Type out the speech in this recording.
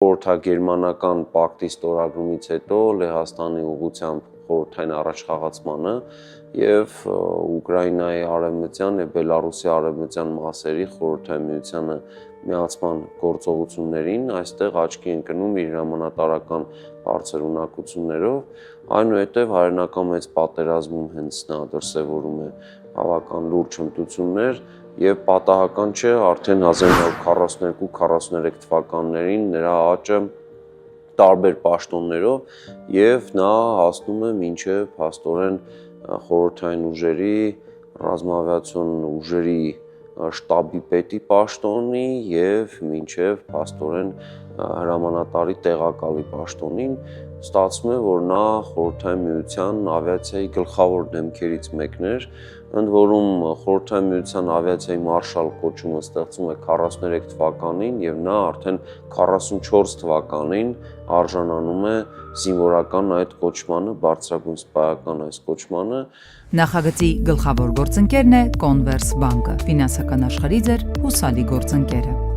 Խորհրդագերմանական պակտի ստորագրումից հետո Լեհաստանի ուղղությամբ խորհրդային առաջխաղացմանը եւ Ուկրաինայի արևմտյան եւ Բելարուսի արևմտյան մասերի խորհրդային միությանը միացման գործողություններին այստեղ աչքի են ընկնում իր հրամանատարական բարձր ունակություններով, այնուհետև հայրենական մեծ պատերազմում հենց նա դրսևորում է բավական լուրջ հմտություններ եւ պատահական չէ արդեն 1942-43 թվականներին նրա աճը տարբեր պաշտոններով եւ նա հասնում է մինչեւ փաստորեն խորհրդային ուժերի ռազմավիացիոն ուժերի շտաբի պետի պաշտոնի եւ մինչեւ փաստորեն հրամանատարի տեղակալի պաշտոնին ստացվում է որ նա խորհրդային միության ավիացիայի գլխավոր դեմքերից մեկն էր ընդ որում խորհրդային միության ավիացիայի մարշալ կոչումը ստեղծվում է 43 թվականին եւ նա արդեն 44 թվականին արժանանում է զինվորական այդ կոչմանը, բարձրագույն սպայական այս կոչմանը։ Նախագծի գլխավոր գործընկերն է Converse բանկը, ֆինանսական աշխարհի ձեր հուսալի գործընկերը։